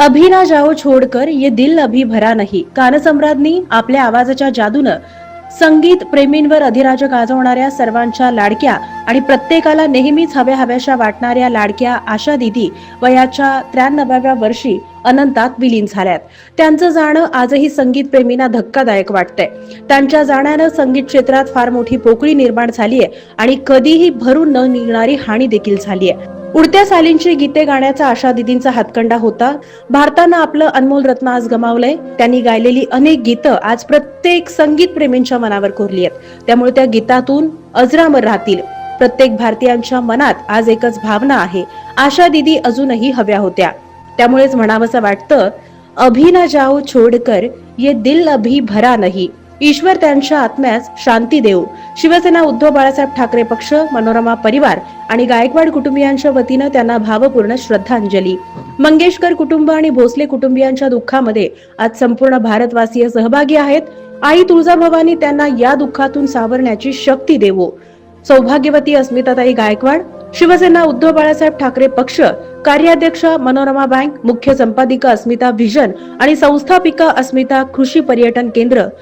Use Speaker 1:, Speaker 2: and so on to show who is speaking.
Speaker 1: अभी ना जाओ छोडकर ये दिल अभी भरा नाही. गानसम्राज्ञी आपल्या आवाजाच्या जादूनं संगीत प्रेमींवर अधिराज्य गाजवणाऱ्या सर्वांच्या लाडक्या आणि प्रत्येकाला नेहमीच हव्याशा वाटणाऱ्या लाडक्या आशा दिदी वयाच्या 93व्या वर्षी अनंतात विलीन झाल्यात. त्यांचं जाणं आजही संगीत प्रेमींना धक्कादायक वाटतंय. त्यांच्या जाण्यानं संगीत क्षेत्रात फार मोठी पोकळी निर्माण झालीय आणि कधीही भरून न निघणारी हानी देखील झालीय. उडत्या सालींची गीते गाण्याचा आशा दिदींचा हातखंडा होता. भारतानं आपलं अनमोल रत्न आज गमावलंय. त्यांनी गायलेली अनेक गीतं आज प्रत्येक संगीत प्रेमींच्या मनावर कोरली आहेत. त्यामुळे त्या गीतातून अजरामर राहतील. प्रत्येक भारतीयांच्या मनात आज एकच भावना आहे, आशा दिदी अजूनही हव्या होत्या. त्यामुळेच म्हणावंसं वाटतं, अभी ना जाओ छोडकर ये दिल अभी भरा नहीं. ईश्वर त्यांच्या आत्म्यास शांती देऊ. शिवसेना उद्धव बाळासाहेब ठाकरे पक्ष, मनोरमा परिवार आणि गायकवाड कुटुंबियांच्या वतीनं त्यांना भावपूर्ण श्रद्धांजली. मंगेशकर कुटुंब आणि भोसले कुटुंबियांच्या दुःखामध्ये आज संपूर्ण भारतवासीय सहभागी आहेत. आई तुळजाभवानी त्यांना या दुःखातून सावरण्याची शक्ती देवो. सौभाग्यवती अस्मिताताई गायकवाड, शिवसेना उद्धव बाळासाहेब ठाकरे पक्ष, कार्याध्यक्ष मनोरमा बँक, मुख्य संपादिका अस्मिता व्हिजन आणि संस्थापिका अस्मिता कृषी पर्यटन केंद्र